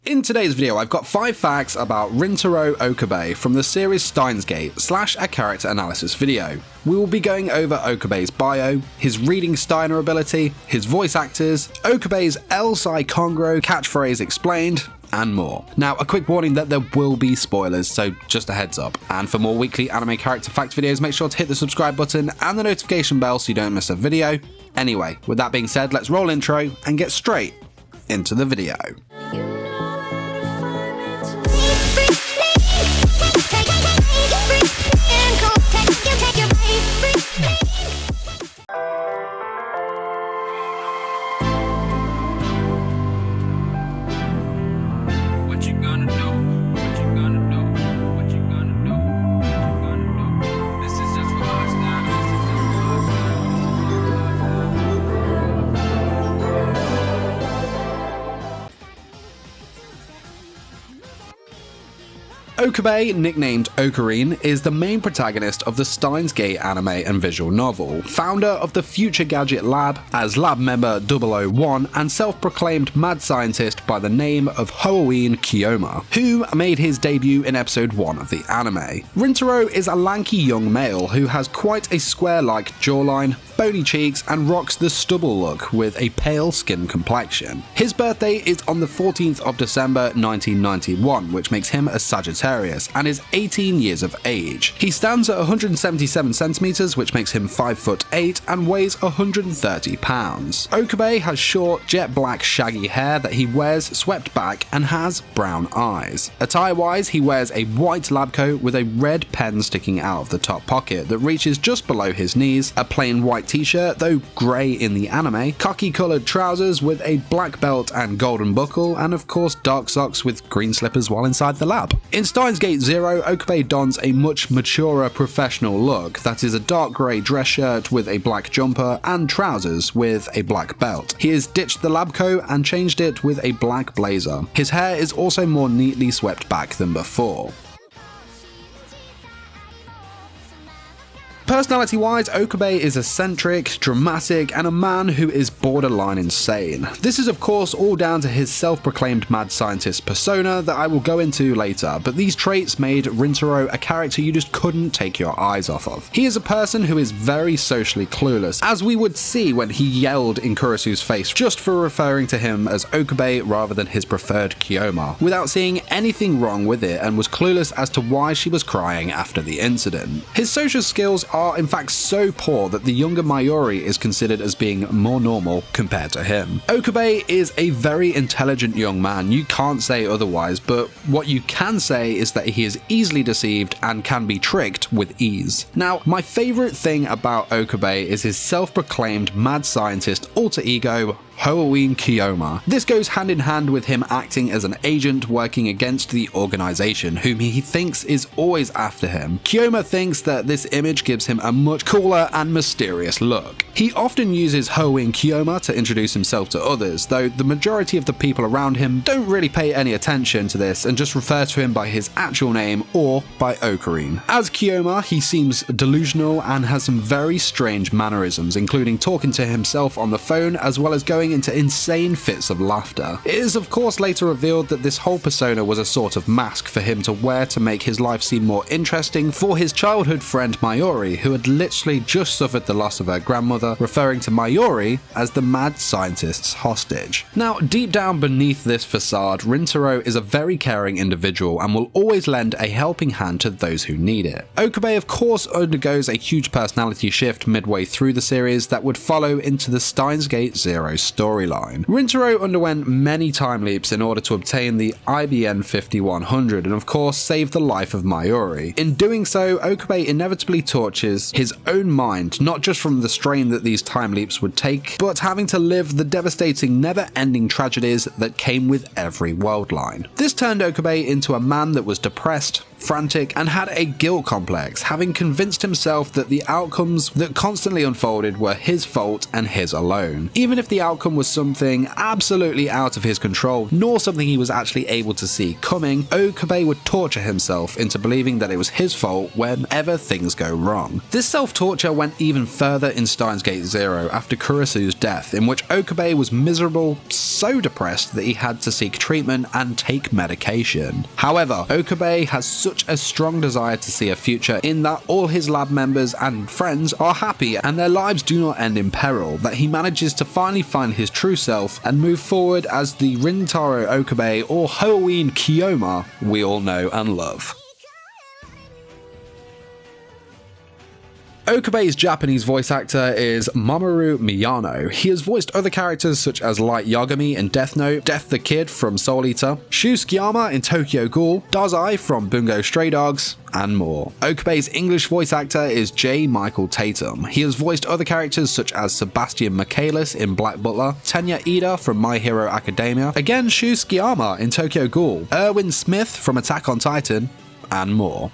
In today's video, I've got 5 facts about Rintaro Okabe from the series Steins / a character analysis video. We will be going over Okabe's bio, his reading Steiner ability, his voice actors, Okabe's El Sai Kongro catchphrase explained, and more. Now, a quick warning that there will be spoilers, so just a heads up. And for more weekly anime character fact videos, make sure to hit the subscribe button and the notification bell so you don't miss a video. Anyway, with that being said, let's roll intro and get straight into the video. Okabe, nicknamed Hououin, is the main protagonist of the Steins anime and visual novel, founder of the Future Gadget Lab as lab member 001 and self-proclaimed mad scientist by the name of Hououin Kyouma, who made his debut in episode 1 of the anime. Rintaro is a lanky young male who has quite a square-like jawline, bony cheeks, and rocks the stubble look with a pale skin complexion. His birthday is on the 14th of December 1991, which makes him a Sagittarius, and is 18 years of age. He stands at 177 centimeters, which makes him 5'8", and weighs 130 pounds. Okabe has short, jet black shaggy hair that he wears swept back and has brown eyes. Attire-wise, he wears a white lab coat with a red pen sticking out of the top pocket that reaches just below his knees, a plain white t-shirt, though grey in the anime, khaki coloured trousers with a black belt and golden buckle, and of course dark socks with green slippers while inside the lab. In Steins Gate 0, Okabe dons a much maturer professional look that is a dark grey dress shirt with a black jumper and trousers with a black belt. He has ditched the lab coat and changed it with a black blazer. His hair is also more neatly swept back than before. Personality-wise, Okabe is eccentric, dramatic, and a man who is borderline insane. This is of course all down to his self-proclaimed mad scientist persona that I will go into later, but these traits made Rintaro a character you just couldn't take your eyes off of. He is a person who is very socially clueless, as we would see when he yelled in Kurisu's face just for referring to him as Okabe rather than his preferred Kyouma, without seeing anything wrong with it, and was clueless as to why she was crying after the incident. His social skills are in fact so poor that the younger Mayuri is considered as being more normal compared to him. Okabe is a very intelligent young man, you can't say otherwise, but what you can say is that he is easily deceived and can be tricked with ease. Now, my favourite thing about Okabe is his self-proclaimed mad scientist alter ego, Hououin Kyouma. This goes hand in hand with him acting as an agent working against the organization, whom he thinks is always after him. Kyouma thinks that this image gives him a much cooler and mysterious look. He often uses Hououin Kyouma to introduce himself to others, though the majority of the people around him don't really pay any attention to this and just refer to him by his actual name or by Hououin. As Kyouma, he seems delusional and has some very strange mannerisms, including talking to himself on the phone as well as going into insane fits of laughter. It is of course later revealed that this whole persona was a sort of mask for him to wear to make his life seem more interesting for his childhood friend Mayuri, who had literally just suffered the loss of her grandmother, referring to Mayuri as the mad scientist's hostage. Now, deep down beneath this facade, Rintaro is a very caring individual and will always lend a helping hand to those who need it. Okabe of course undergoes a huge personality shift midway through the series that would follow into the Steins Gate 0 storyline. Rintaro underwent many time leaps in order to obtain the IBN 5100 and of course save the life of Mayuri. In doing so, Okabe inevitably tortures his own mind, not just from the strain that these time leaps would take, but having to live the devastating never-ending tragedies that came with every world line. This turned Okabe into a man that was depressed, frantic, and had a guilt complex, having convinced himself that the outcomes that constantly unfolded were his fault and his alone, even if the outcome outcome was something absolutely out of his control, nor something he was actually able to see coming, Okabe would torture himself into believing that it was his fault whenever things go wrong. This self-torture went even further in Steins Gate Zero after Kurisu's death, in which Okabe was miserable, so depressed that he had to seek treatment and take medication. However, Okabe has such a strong desire to see a future in that all his lab members and friends are happy and their lives do not end in peril, that he manages to finally find his true self and move forward as the Rintaro Okabe, or Hououin Kyouma, we all know and love. Okabe's Japanese voice actor is Mamoru Miyano. He has voiced other characters such as Light Yagami in Death Note, Death the Kid from Soul Eater, Shu Tsukiyama in Tokyo Ghoul, Dazai from Bungo Stray Dogs, and more. Okabe's English voice actor is J. Michael Tatum. He has voiced other characters such as Sebastian Michaelis in Black Butler, Tenya Ida from My Hero Academia, again Shu Tsukiyama in Tokyo Ghoul, Erwin Smith from Attack on Titan, and more.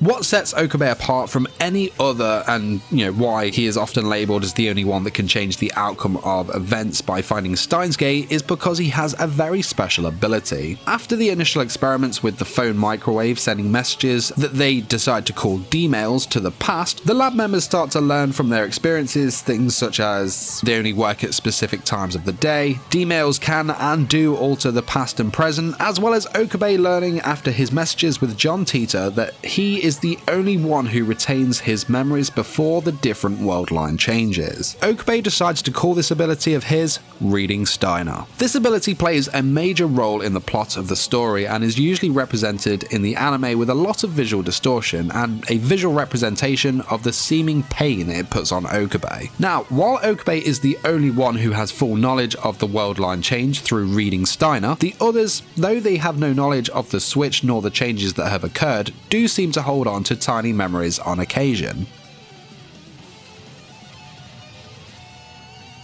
What sets Okabe apart from any other, and why he is often labelled as the only one that can change the outcome of events by finding Steins Gate, is because he has a very special ability. After the initial experiments with the phone microwave sending messages that they decide to call D-mails to the past, the lab members start to learn from their experiences things such as they only work at specific times of the day, D-mails can and do alter the past and present, as well as Okabe learning after his messages with John Titor that he is the only one who retains his memories before the different world line changes. Okabe decides to call this ability of his Reading Steiner. This ability plays a major role in the plot of the story and is usually represented in the anime with a lot of visual distortion and a visual representation of the seeming pain it puts on Okabe. Now, while Okabe is the only one who has full knowledge of the world line change through Reading Steiner, the others, though they have no knowledge of the switch nor the changes that have occurred, do seem to hold on to tiny memories on occasion.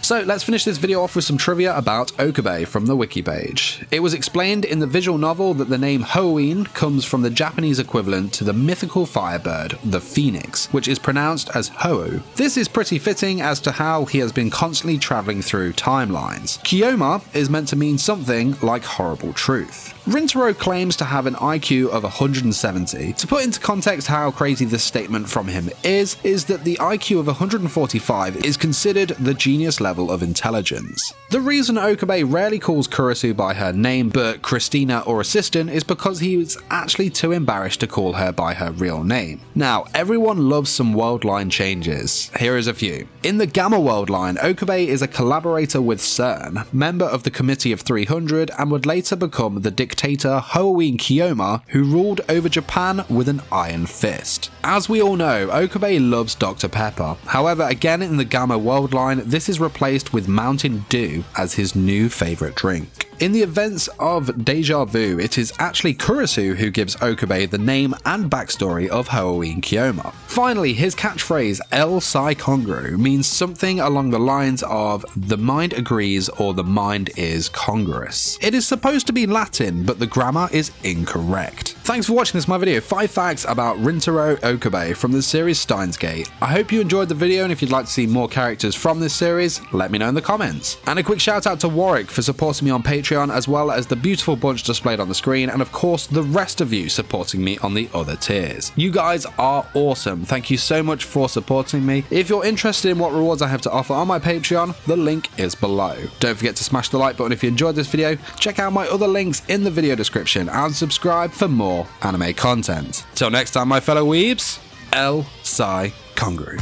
So let's finish this video off with some trivia about Okabe from the wiki page. It was explained in the visual novel that the name Hououin comes from the Japanese equivalent to the mythical firebird, the phoenix, which is pronounced as Hou. This is pretty fitting as to how he has been constantly travelling through timelines. Kyouma is meant to mean something like horrible truth. Rintaro claims to have an IQ of 170. To put into context how crazy this statement from him is that the IQ of 145 is considered the genius level of intelligence. The reason Okabe rarely calls Kurisu by her name but Christina or assistant is because he was actually too embarrassed to call her by her real name. Now, everyone loves some world line changes. Here is a few. In the Gamma world line, Okabe is a collaborator with CERN, member of the Committee of 300, and would later become the dictator Hououin Kyouma, who ruled over Japan with an iron fist. As we all know, Okabe loves Dr. Pepper. However, again in the Gamma world line, this is replaced with Mountain Dew as his new favourite drink. In the events of Deja Vu, it is actually Kurisu who gives Okabe the name and backstory of Hououin Kyouma. Finally, his catchphrase El Sai Congru means something along the lines of the mind agrees or the mind is congruous. It is supposed to be Latin, but the grammar is incorrect. Thanks for watching this my video, 5 facts about Rintaro Okabe from the series Steins Gate. I hope you enjoyed the video, and if you'd like to see more characters from this series, let me know in the comments. And a quick shout out to Warwick for supporting me on Patreon, as well as the beautiful bunch displayed on the screen, and of course the rest of you supporting me on the other tiers. You guys are awesome. Thank you so much for supporting me. If you're interested in what rewards I have to offer on my Patreon, the link is below. Don't forget to smash the like button if you enjoyed this video, check out my other links in the video description, and subscribe for more anime content. Till next time, my fellow weebs, El Sai Congru.